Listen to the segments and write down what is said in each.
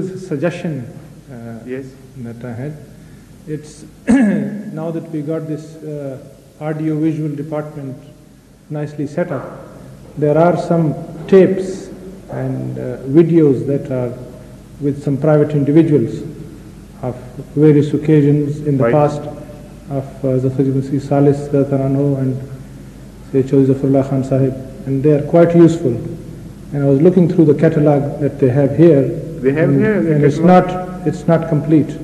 Suggestion Yes. that I had. It's now that we got this audio-visual department nicely set up, there are some tapes and videos that are with some private individuals of various occasions in the Right. past of Zafar Masih Salis Anhu and Chaudhry Zafarullah Khan Sahib, and they are quite useful. And I was looking through the catalog that they have here. They have here the and it's not complete.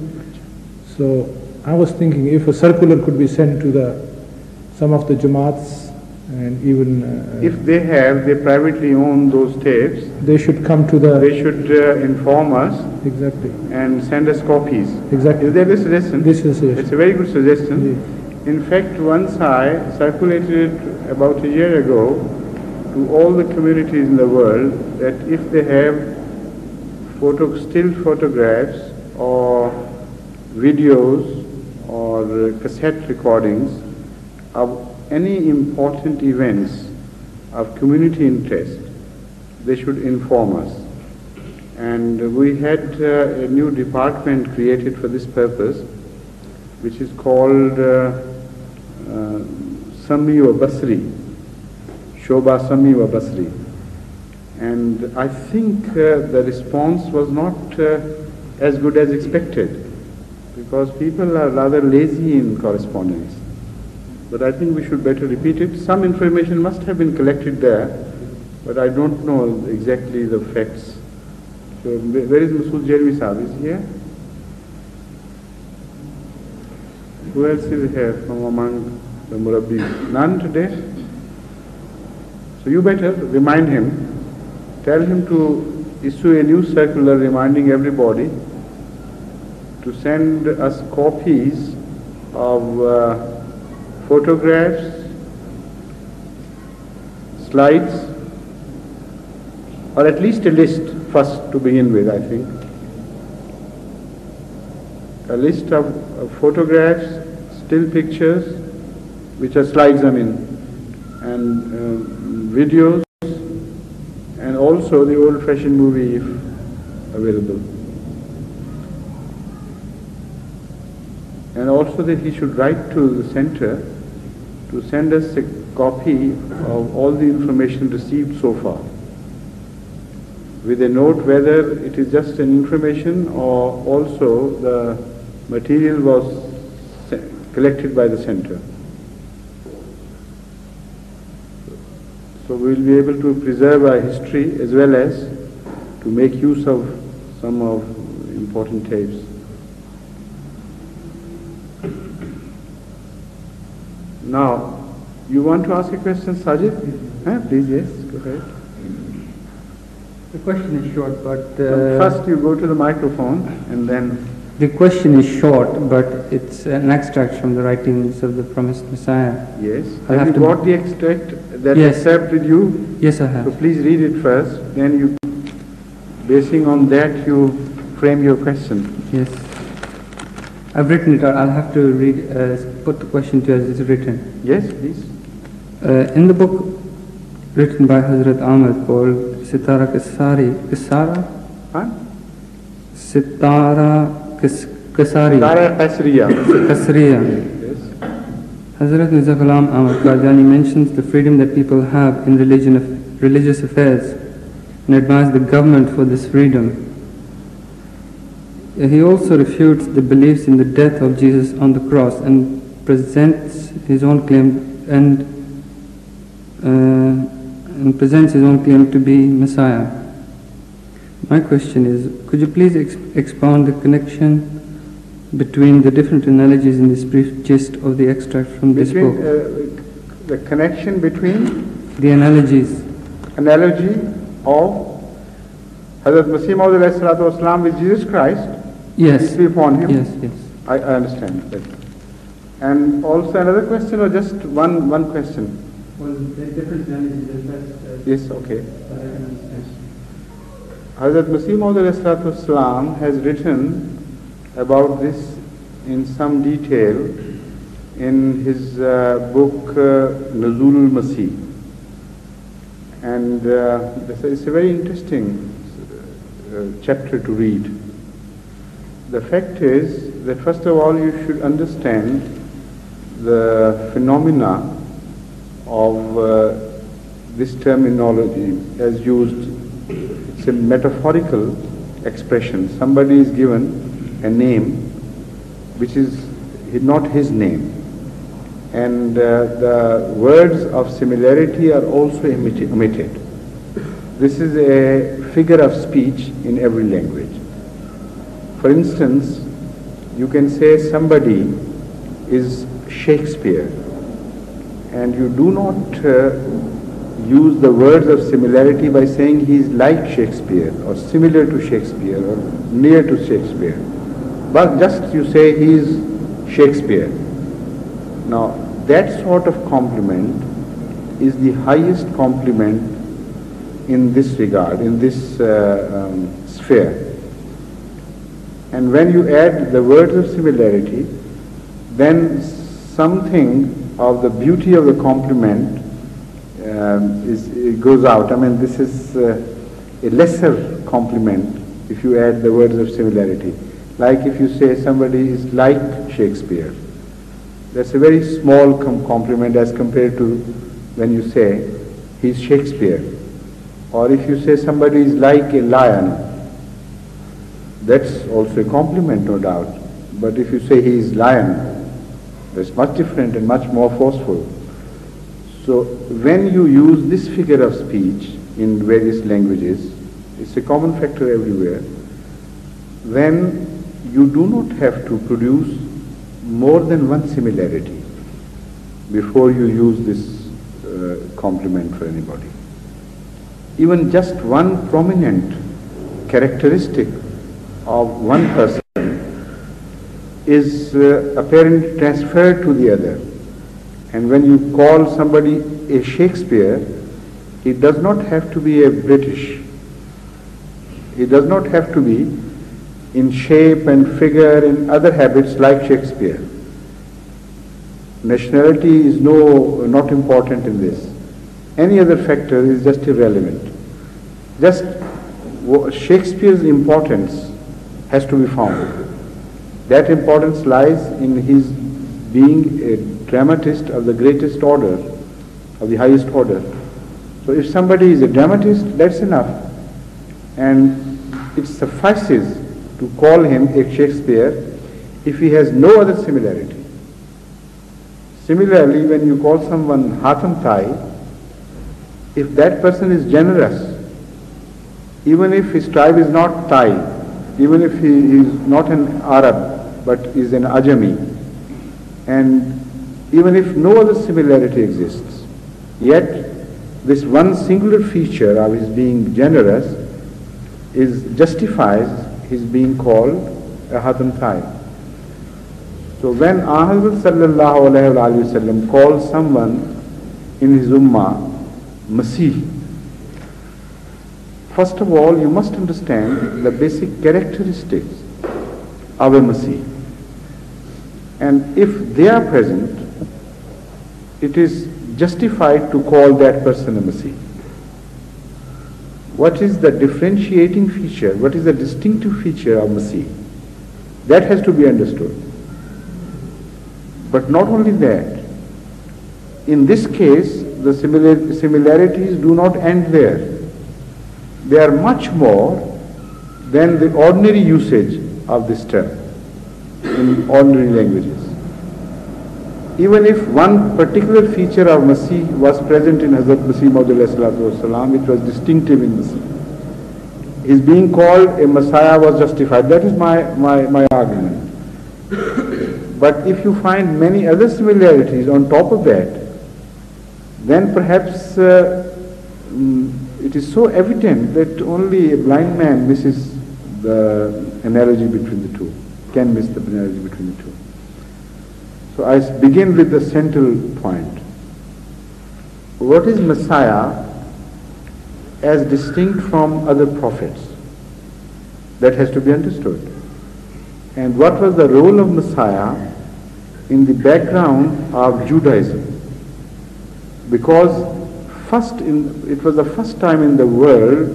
So I was thinking if a circular could be sent to some of the Jamaats, and even If they privately own those tapes, they should come to the they should inform us exactly. and send us copies. Exactly. Is that a suggestion? This is it. It's a very good suggestion. In fact, once I circulated it about a year ago to all the communities in the world that if they have still photographs or videos or cassette recordings of any important events of community interest, they should inform us. And we had a new department created for this purpose, which is called Sami wa Basri, Shobha Sami wa Basri. And I think the response was not as good as expected, because people are rather lazy in correspondence. But I think we should better repeat it. Some information must have been collected there, but I don't know exactly the facts. So where is Masood Jeremy Saab? Is he here? Who else is here from among the Murabbis? None today? So you better remind him, tell him to issue a new circular reminding everybody to send us copies of photographs, slides, or at least a list first to begin with, I think. A list of photographs, still pictures, which are slides, and videos, and also the old-fashioned movie if available. And also that he should write to the center to send us a copy of all the information received so far, with a note whether it is just an information or also the material was collected by the center. So we will be able to preserve our history as well as to make use of some of important tapes. Now, you want to ask a question, Sajid? Please, yes, go ahead. The question is short, but... First you go to the microphone and then... The question is short, but it's an extract from the writings of the promised Messiah. Yes. Have you got the extract, that excerpt with you? Yes, I have. So please read it first, then you, basing on that, you frame your question. Yes. I've written it, I'll have to read, put the question to as it's written. Yes, please. In the book written by Hazrat Ahmad called Sitara Qasariya, Yes. Hazrat Mirza Ghulam Ahmad Qadiani mentions the freedom that people have in religious affairs and admires the government for this freedom. He also refutes the beliefs in the death of Jesus on the cross and presents his own claim to be Messiah. My question is, could you please expound the connection between the different analogies in this brief gist of the extract from this book? The connection between? The analogies. Analogy of Hazrat Masih Maud with Jesus Christ? Yes. Peace be upon him? Yes, yes. I understand that. And also another question or just one question? Well, there are different analogies. Yes, okay. Hazrat Masih Maud has written about this in some detail in his book Nuzul al-Masih. And it's a very interesting chapter to read. The fact is that first of all you should understand the phenomena of this terminology as used. It's a metaphorical expression. Somebody is given a name which is not his name, and the words of similarity are also omitted. This is a figure of speech in every language. For instance, you can say somebody is Shakespeare, and you do not use the words of similarity by saying he is like Shakespeare or similar to Shakespeare or near to Shakespeare, but just you say he is Shakespeare. Now that sort of compliment is the highest compliment in this regard, in this sphere. And when you add the words of similarity, then something of the beauty of the compliment it goes out. I mean, this is a lesser compliment if you add the words of similarity. Like if you say somebody is like Shakespeare, that's a very small compliment as compared to when you say he's Shakespeare. Or if you say somebody is like a lion, that's also a compliment, no doubt. But if you say he is lion, that's much different and much more forceful. So when you use this figure of speech in various languages, it's a common factor everywhere, then you do not have to produce more than one similarity before you use this compliment for anybody. Even just one prominent characteristic of one person is apparently transferred to the other. And when you call somebody a Shakespeare, it does not have to be a British. It does not have to be in shape and figure and other habits like Shakespeare. Nationality is not important in this. Any other factor is just irrelevant. Just Shakespeare's importance has to be found. That importance lies in his being a dramatist of the greatest order, of the highest order. So if somebody is a dramatist, that's enough. And it suffices to call him a Shakespeare if he has no other similarity. Similarly, when you call someone Hatem Tai, if that person is generous, even if his tribe is not Thai, even if he is not an Arab but is an Ajami, and even if no other similarity exists, yet this one singular feature of his being generous justifies his being called a Hatem Tai. So when Ahmad sallallahu alayhi wa sallam calls someone in his ummah Masih, first of all you must understand the basic characteristics of a Masih. And if they are present, it is justified to call that person a Masih. What is the differentiating feature? What is the distinctive feature of Masih? That has to be understood. But not only that, in this case, the similarities do not end there. They are much more than the ordinary usage of this term in ordinary languages. Even if one particular feature of Masih was present in Hazrat Masih Maud, which was distinctive in Masih, his being called a Messiah was justified. That is my argument. But if you find many other similarities on top of that, then perhaps it is so evident that only a blind man misses the analogy between the two, can miss the analogy between the two. So I begin with the central point. What is Messiah as distinct from other prophets? That has to be understood. And what was the role of Messiah in the background of Judaism? Because it was the first time in the world